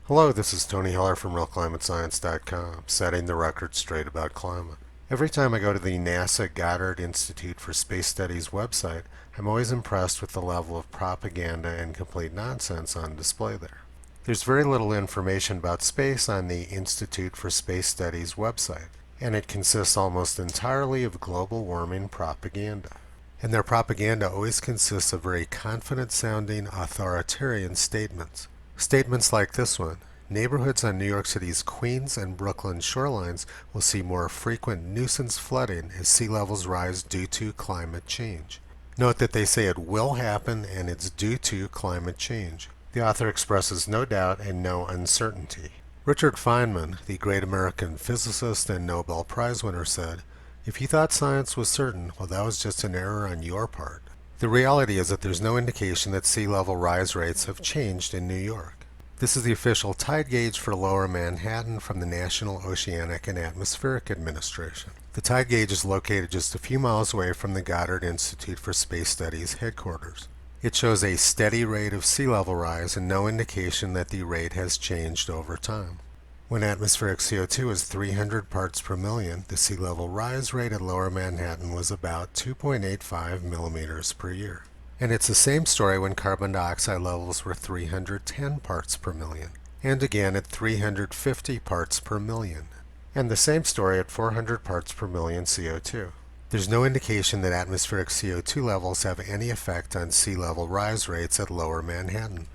Hello, this is Tony Heller from RealClimateScience.com, setting the record straight about climate. Every time I go to the NASA Goddard Institute for Space Studies website, I'm always impressed with the level of propaganda and complete nonsense on display there. There's very little information about space on the Institute for Space Studies website, and it consists almost entirely of global warming propaganda. And their propaganda always consists of very confident-sounding authoritarian statements. Statements like this one: neighborhoods on New York City's Queens and Brooklyn shorelines will see more frequent nuisance flooding as sea levels rise due to climate change. Note that they say it will happen and it's due to climate change. The author expresses no doubt and no uncertainty. Richard Feynman, the great American physicist and Nobel Prize winner, said, "If you thought science was certain, well, that was just an error on your part." The reality is that there's no indication that sea level rise rates have changed in New York. This is the official tide gauge for Lower Manhattan from the National Oceanic and Atmospheric Administration. The tide gauge is located just a few miles away from the Goddard Institute for Space Studies headquarters. It shows a steady rate of sea level rise and no indication that the rate has changed over time. When atmospheric CO2 is 300 parts per million, the sea level rise rate at Lower Manhattan was about 2.85 millimeters per year. And it's the same story when carbon dioxide levels were 310 parts per million, and again at 350 parts per million, and the same story at 400 parts per million CO2. There's no indication that atmospheric CO2 levels have any effect on sea level rise rates at Lower Manhattan.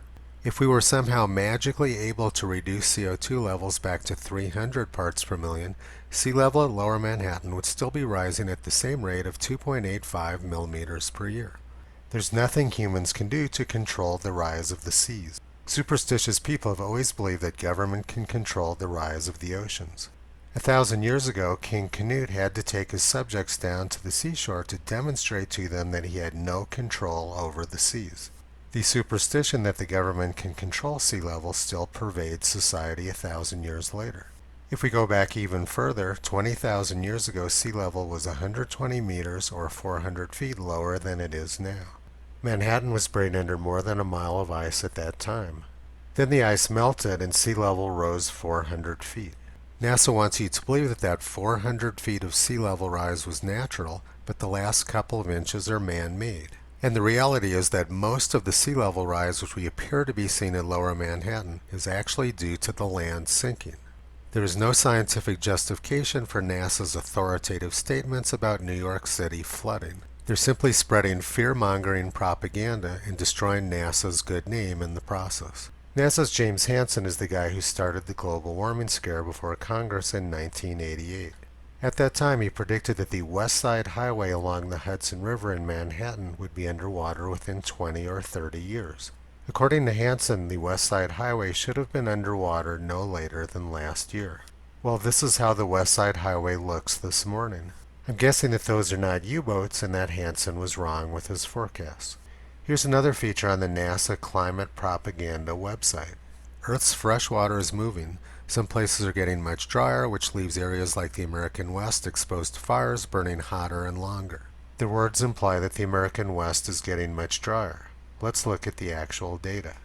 If we were somehow magically able to reduce CO2 levels back to 300 parts per million, sea level at Lower Manhattan would still be rising at the same rate of 2.85 millimeters per year. There's nothing humans can do to control the rise of the seas. Superstitious people have always believed that government can control the rise of the oceans. 1,000 years ago, King Canute had to take his subjects down to the seashore to demonstrate to them that he had no control over the seas. The superstition that the government can control sea level still pervades society 1,000 years later. If we go back even further, 20,000 years ago, sea level was 120 meters or 400 feet lower than it is now. Manhattan was buried under more than a mile of ice at that time. Then the ice melted and sea level rose 400 feet. NASA wants you to believe that that 400 feet of sea level rise was natural, but the last couple of inches are man-made. And the reality is that most of the sea level rise which we appear to be seeing at Lower Manhattan is actually due to the land sinking. There is no scientific justification for NASA's authoritative statements about New York City flooding. They're simply spreading fear-mongering propaganda and destroying NASA's good name in the process. NASA's James Hansen is the guy who started the global warming scare before Congress in 1988. At that time, he predicted that the West Side Highway along the Hudson River in Manhattan would be underwater within 20 or 30 years. According to Hansen, the West Side Highway should have been underwater no later than last year. Well, this is how the West Side Highway looks this morning. I'm guessing that those are not U-boats and that Hansen was wrong with his forecasts. Here's another feature on the NASA Climate Propaganda website. Earth's fresh water is moving. Some places are getting much drier, which leaves areas like the American West exposed to fires burning hotter and longer. The words imply that the American West is getting much drier. Let's look at the actual data.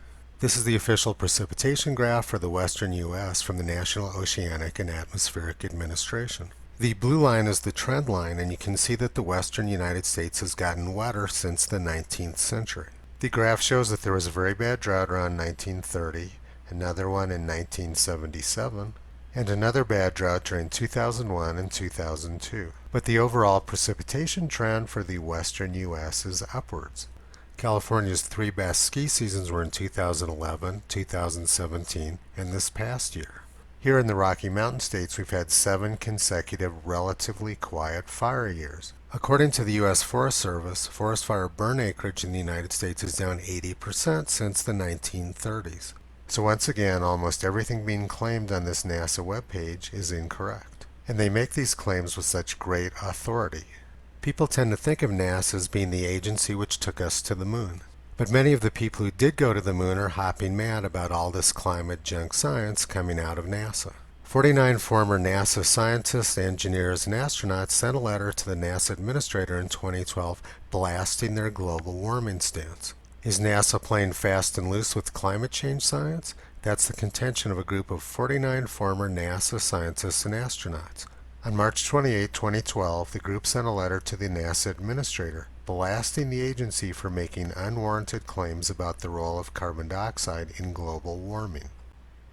This is the official precipitation graph for the western U.S. from the National Oceanic and Atmospheric Administration. The blue line is the trend line, and you can see that the western United States has gotten wetter since the 19th century. The graph shows that there was a very bad drought around 1930, another one in 1977, and another bad drought during 2001 and 2002. But the overall precipitation trend for the western U.S. is upwards. California's three best ski seasons were in 2011, 2017, and this past year. Here in the Rocky Mountain states, we've had 7 consecutive relatively quiet fire years. According to the U.S. Forest Service, forest fire burn acreage in the United States is down 80% since the 1930s. So once again, almost everything being claimed on this NASA webpage is incorrect. And they make these claims with such great authority. People tend to think of NASA as being the agency which took us to the moon. But many of the people who did go to the moon are hopping mad about all this climate junk science coming out of NASA. 49 former NASA scientists, engineers, and astronauts sent a letter to the NASA administrator in 2012 blasting their global warming stance. Is NASA playing fast and loose with climate change science? That's the contention of a group of 49 former NASA scientists and astronauts. On March 28, 2012, the group sent a letter to the NASA administrator, blasting the agency for making unwarranted claims about the role of carbon dioxide in global warming.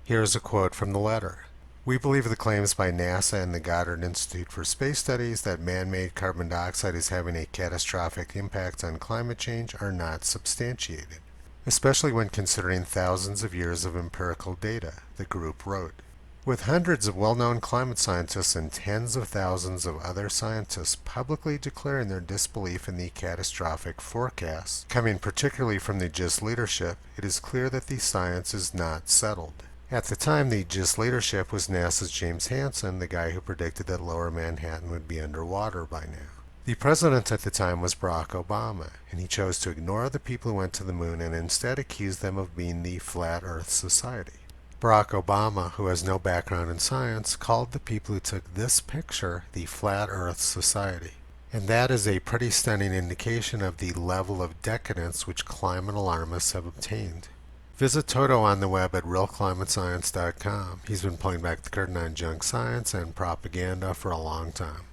Here's a quote from the letter. We believe the claims by NASA and the Goddard Institute for Space Studies that man-made carbon dioxide is having a catastrophic impact on climate change are not substantiated, especially when considering thousands of years of empirical data, the group wrote. With hundreds of well-known climate scientists and tens of thousands of other scientists publicly declaring their disbelief in the catastrophic forecasts, coming particularly from the GIST leadership, it is clear that the science is not settled. At the time, the GIST leadership was NASA's James Hansen, the guy who predicted that lower Manhattan would be underwater by now. The president at the time was Barack Obama, and he chose to ignore the people who went to the moon and instead accused them of being the Flat Earth Society. Barack Obama, who has no background in science, called the people who took this picture the Flat Earth Society. And that is a pretty stunning indication of the level of decadence which climate alarmists have obtained. Visit Toto on the web at realclimatescience.com. He's been pulling back the curtain on junk science and propaganda for a long time.